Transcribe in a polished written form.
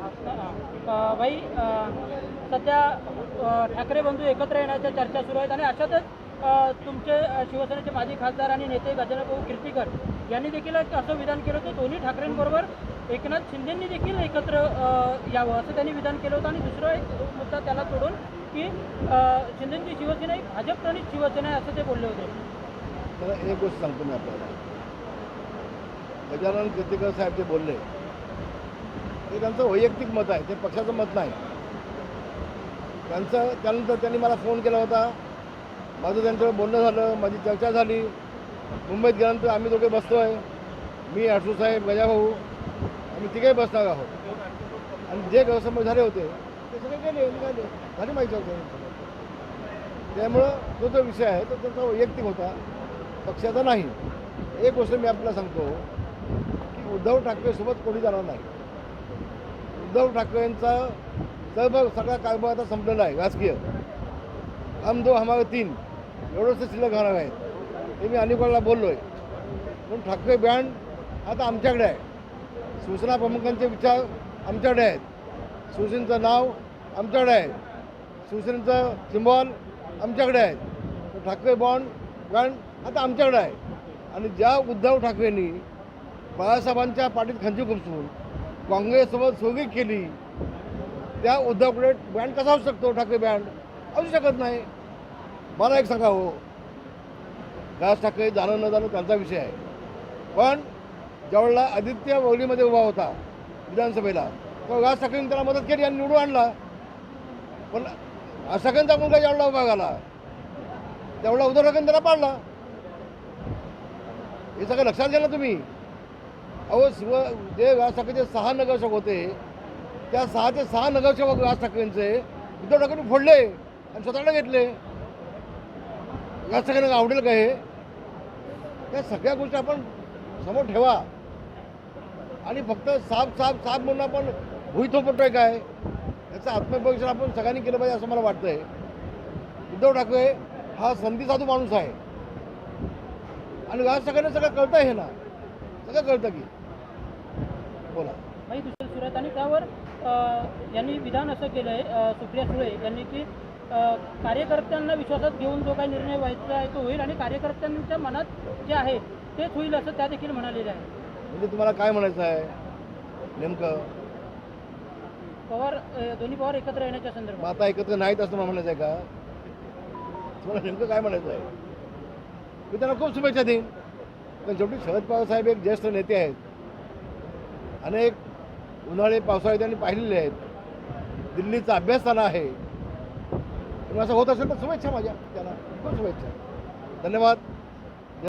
भाई सध्या ठाकरे बंधू एकत्र येण्याच्या चर्चा सुरू आहेत आणि अशातच तुमचे शिवसेनेचे माजी खासदार आणि नेते गजाननभाऊ कीर्तीकर यांनी देखील असं विधान केलं होतं दोन्ही ठाकरेंबरोबर एकनाथ शिंदेंनी देखील एकत्र यावं असं त्यांनी विधान केलं होतं. आणि दुसरा एक मुद्दा त्याला सोडून की शिंदेंची शिवसेना ही भाजप प्रणित शिवसेना आहे असं ते बोलले होते. तर एक गोष्ट सांगतो मी आपल्याला, गजानन कीर्तीकर साहेब जे बोलले ते त्यांचं वैयक्तिक मत आहे, ते पक्षाचं मत नाही. त्यानंतर त्यांनी मला फोन केला होता, माझं त्यांच्यावर बोलणं झालं, माझी चर्चा झाली. मुंबईत गेल्यानंतर आम्ही दोघे बसतो आहे, मी साहेब गजाभाऊ आम्ही तिघे बसणार आहोत. आणि जे गैरसमज झाले होते ते सगळे गेले निघाले, झाली माहिती होतं. त्यामुळं तो जो विषय आहे तो त्यांचा वैयक्तिक होता, पक्षाचा नाही. एक गोष्ट मी आपल्याला सांगतो की उद्धव ठाकरेसोबत कोणी जाणार नाही. उद्धव ठाकरेंचा सहभाग सगळा कारभार आता संपलेला आहे राजकीय. हम दो हमारे तीन एवढंच शिल्लक राहणार आहेत. ते मी अनेकवेळेला बोललो आहे. पण ठाकरे ब्रँड आता आमच्याकडे आहे. शिवसेना प्रमुखांचे विचार आमच्याकडे आहेत. शिवसेनेचं नाव आमच्याकडे आहे. शिवसेनेचं सिम्बॉल आमच्याकडे आहेत. ठाकरे ब्रँड आता आमच्याकडे आहे. आणि ज्या उद्धव ठाकरेंनी बाळासाहेबांच्या पाठीत खंजीर खुपसून काँग्रेससोबत सोगी केली, त्या उद्धवकडे ब्रँड कसा असू शकतो? ठाकरे ब्रँड असू शकत नाही. मला एक सांगा हो, राज ठाकरे जाणं न जाणं त्यांचा विषय आहे. पण ज्यावेळेला आदित्य ववलीमध्ये उभा होता विधानसभेला, तेव्हा राज ठाकरेंनी त्याला मदत केली आणि निवडून आणला. पण राज ठाकरेंचा मुलगा ज्यावेळेला उभा झाला त्यावेळेला उद्धव ठाकरेंनी त्याला पाडला. हे सगळं लक्षात घ्या ना तुम्ही. अहो जे राज ठाकरेचे 6 नगरसेवक होते, त्या 6चे 6 नगरसेवक राज ठाकरेंचे उद्धव ठाकरेंनी फोडले आणि स्वतःला घेतले. राज ठाकरेंना आवडेल का हे? त्या सगळ्या गोष्टी आपण समोर ठेवा. आणि फक्त साप म्हणून आपण भुई थोपटतोय काय? याचं आत्मपरीक्षण आपण सगळ्यांनी केलं पाहिजे असं मला वाटतंय. उद्धव ठाकरे हा संधी साधू माणूस आहे. आणि राज ठाकरेंना सगळं कळतं हे ना, सगळं कळतं की. बोला भाई दुसरं सुरत आणि त्यावर यांनी विधान असं केलं आहे सुप्रिया सुळे यांनी की कार्यकर्त्यांना विश्वासात घेऊन जो काही निर्णय व्हायचा आहे तो होईल आणि कार्यकर्त्यांच्या मनात जे आहे तेच होईल असं त्या देखील म्हणालेलं आहे. म्हणजे तुम्हाला काय म्हणायचं आहे नेमकं? दोन्ही पवार एकत्र येण्याच्या संदर्भात. आता एकत्र नाहीत असं मला म्हणायचं आहे का? तुम्हाला नेमकं काय म्हणायचं आहे? मी त्यांना खूप शुभेच्छा देईन. पण शेवटी शरद पवार साहेब एक ज्येष्ठ नेते आहेत. अनेक उन्हाळे पावसाळे त्यांनी पाहिलेले आहेत. दिल्लीचा अभ्यासस्थान आहे. असं होत असेल तर शुभेच्छा माझ्या त्यांना, खूप शुभेच्छा. धन्यवाद.